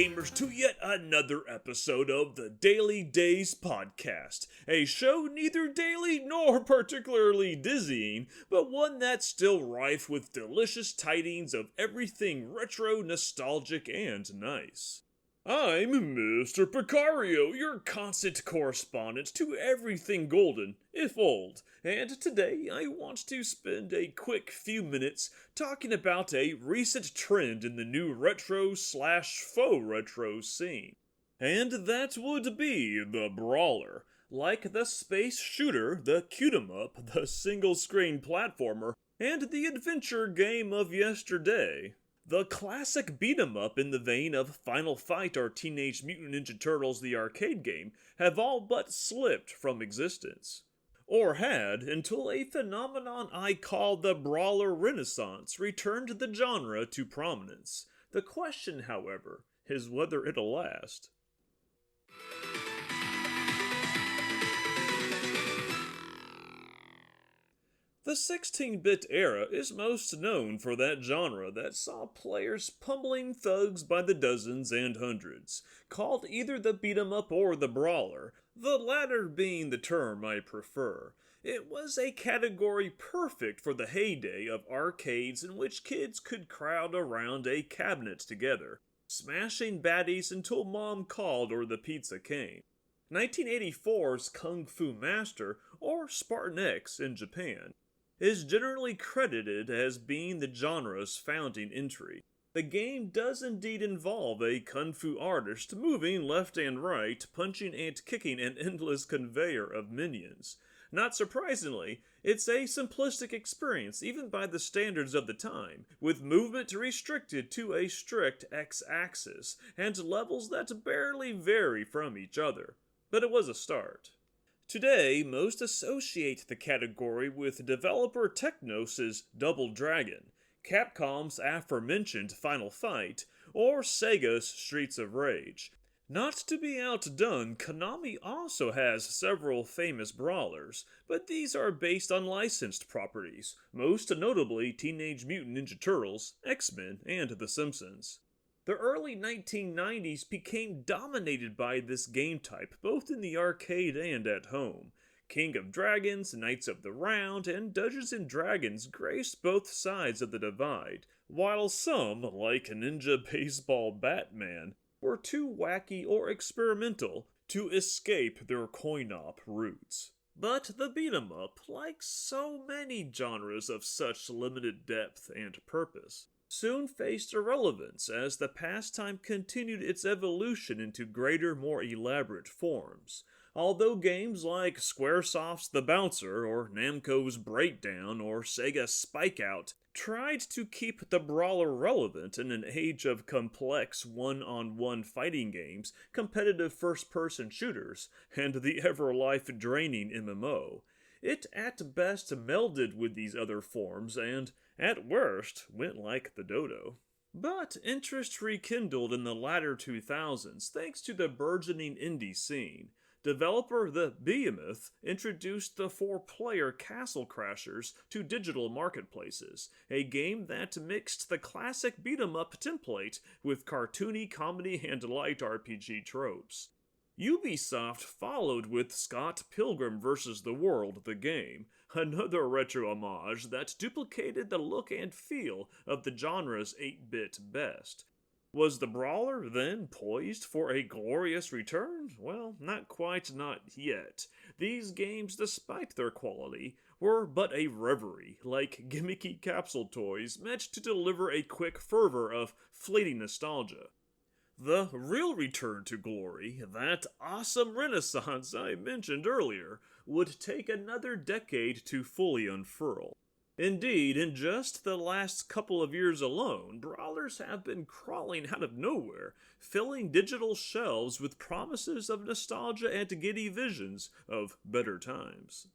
gamers, to yet another episode of the Daily Days Podcast, a show neither daily nor particularly dizzying, but one that's still rife with delicious tidings of everything retro, nostalgic, and nice. I'm Mr. Picario, your constant correspondent to everything golden, if old, and today I want to spend a quick few minutes talking about a recent trend in the new retro/faux retro scene. And that would be the Brawler. Like the space shooter, the cute-em-up, the single-screen platformer, and the adventure game of yesterday. The classic beat-em-up in the vein of Final Fight or Teenage Mutant Ninja Turtles the arcade game have all but slipped from existence. Or had, until a phenomenon I call the Brawler Renaissance returned the genre to prominence. The question, however, is whether it'll last. The 16-bit era is most known for that genre that saw players pummeling thugs by the dozens and hundreds, called either the beat-em-up or the brawler, the latter being the term I prefer. It was a category perfect for the heyday of arcades in which kids could crowd around a cabinet together, smashing baddies until mom called or the pizza came. 1984's Kung Fu Master, or Spartan X in Japan, is generally credited as being the genre's founding entry. The game does indeed involve a kung fu artist moving left and right, punching and kicking an endless conveyor of minions. Not surprisingly, it's a simplistic experience even by the standards of the time, with movement restricted to a strict X-axis, and levels that barely vary from each other. But it was a start. Today, most associate the category with developer Technos' Double Dragon, Capcom's aforementioned Final Fight, or Sega's Streets of Rage. Not to be outdone, Konami also has several famous brawlers, but these are based on licensed properties, most notably Teenage Mutant Ninja Turtles, X-Men, and The Simpsons. The early 1990s became dominated by this game type, both in the arcade and at home. King of Dragons, Knights of the Round, and Dungeons & Dragons graced both sides of the divide, while some, like Ninja Baseball Batman, were too wacky or experimental to escape their coin-op roots. But the beat-em-up, like so many genres of such limited depth and purpose, soon faced irrelevance as the pastime continued its evolution into greater, more elaborate forms. Although games like Squaresoft's The Bouncer, or Namco's Breakdown, or Sega's Spike-Out tried to keep the brawler relevant in an age of complex one-on-one fighting games, competitive first-person shooters, and the ever-life-draining MMO, it at best melded with these other forms and, at worst, went like the dodo. But interest rekindled in the latter 2000s thanks to the burgeoning indie scene. Developer The Behemoth introduced the 4-player Castle Crashers to digital marketplaces, a game that mixed the classic beat-em-up template with cartoony comedy and light RPG tropes. Ubisoft followed with Scott Pilgrim vs. the World, the game, another retro homage that duplicated the look and feel of the genre's 8-bit best. Was the Brawler then poised for a glorious return? Well, not quite, not yet. These games, despite their quality, were but a reverie, like gimmicky capsule toys meant to deliver a quick fervor of fleeting nostalgia. The real return to glory, that awesome renaissance I mentioned earlier, would take another decade to fully unfurl. Indeed, in just the last couple of years alone, brawlers have been crawling out of nowhere, filling digital shelves with promises of nostalgia and giddy visions of better times.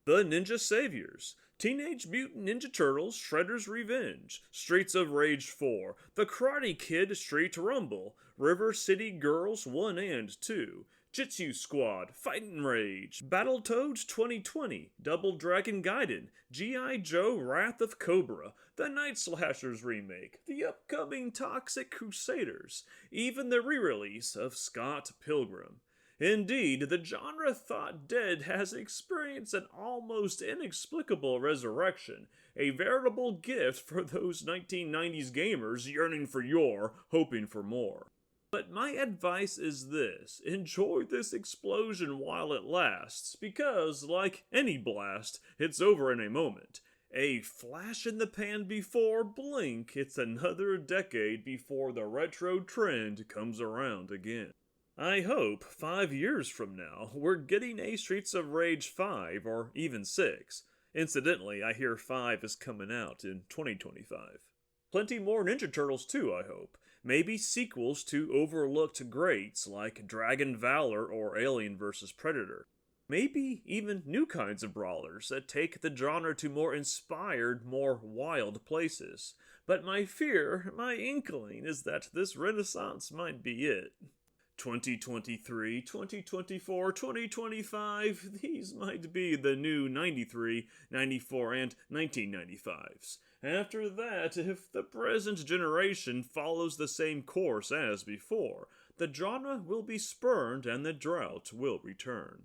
The Ninja Saviors. Teenage Mutant Ninja Turtles Shredder's Revenge, Streets of Rage 4, The Karate Kid Street Rumble, River City Girls 1 and 2, Jitsu Squad, Fightin' Rage, Battletoads 2020, Double Dragon Gaiden, G.I. Joe Wrath of Cobra, the Night Slashers remake, the upcoming Toxic Crusaders, even the re-release of Scott Pilgrim. Indeed, the genre thought dead has experienced an almost inexplicable resurrection, a veritable gift for those 1990s gamers yearning for yore, hoping for more. But my advice is this: enjoy this explosion while it lasts, because, like any blast, it's over in a moment. A flash in the pan before blink, it's another decade before the retro trend comes around again. I hope 5 years from now we're getting a Streets of Rage 5 or even 6. Incidentally, I hear 5 is coming out in 2025. Plenty more Ninja Turtles too, I hope. Maybe sequels to overlooked greats like Dragon Valor or Alien vs. Predator. Maybe even new kinds of brawlers that take the genre to more inspired, more wild places. But my fear, my inkling, is that this renaissance might be it. 2023, 2024, 2025, these might be the new 93, 94, and 1995s. After that, if the present generation follows the same course as before, the genre will be spurned and the drought will return.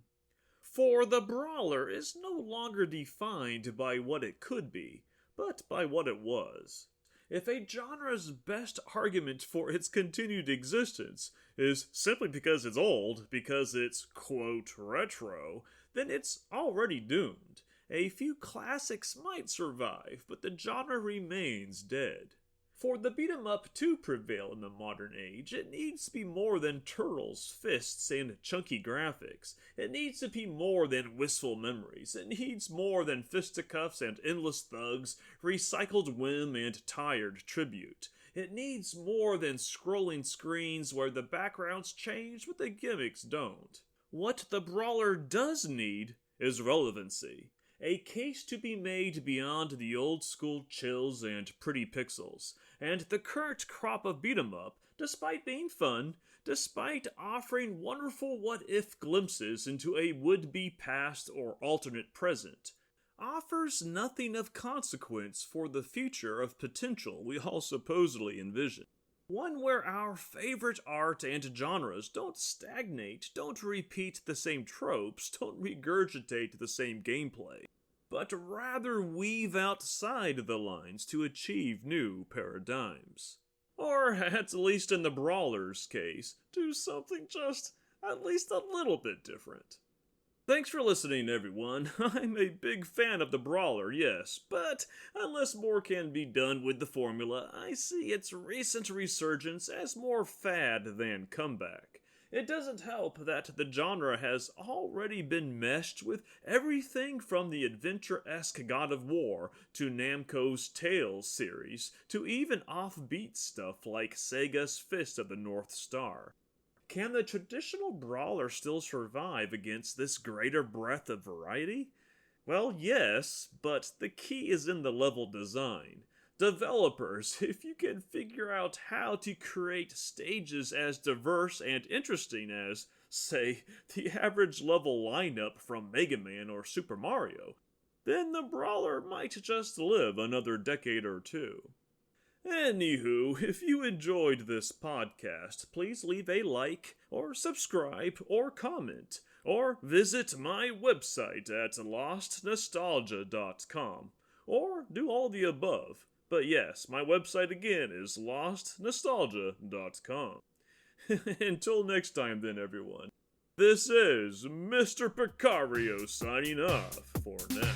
For the Brawler is no longer defined by what it could be, but by what it was. If a genre's best argument for its continued existence is simply because it's old, because it's, quote, retro, then it's already doomed. A few classics might survive, but the genre remains dead. For the beat-em-up to prevail in the modern age, it needs to be more than turtles, fists, and chunky graphics. It needs to be more than wistful memories. It needs more than fisticuffs and endless thugs, recycled whim and tired tribute. It needs more than scrolling screens where the backgrounds change but the gimmicks don't. What the Brawler does need is relevancy. A case to be made beyond the old-school chills and pretty pixels, and the current crop of beat-em-up, despite being fun, despite offering wonderful what-if glimpses into a would-be past or alternate present, offers nothing of consequence for the future of potential we all supposedly envision. One where our favorite art and genres don't stagnate, don't repeat the same tropes, don't regurgitate the same gameplay, but rather weave outside the lines to achieve new paradigms. Or, at least in the Brawler's case, do something just at least a little bit different. Thanks for listening, everyone. I'm a big fan of the Brawler, yes, but unless more can be done with the formula, I see its recent resurgence as more fad than comeback. It doesn't help that the genre has already been meshed with everything from the adventure-esque God of War to Namco's Tales series to even offbeat stuff like Sega's Fist of the North Star. Can the traditional Brawler still survive against this greater breadth of variety? Well, yes, but the key is in the level design. Developers, if you can figure out how to create stages as diverse and interesting as, say, the average level lineup from Mega Man or Super Mario, then the Brawler might just live another decade or two. Anywho, if you enjoyed this podcast, please leave a like, or subscribe, or comment, or visit my website at lostnostalgia.com, or do all the above. But yes, my website again is lostnostalgia.com. Until next time then, everyone, this is Mr. Picario signing off for now.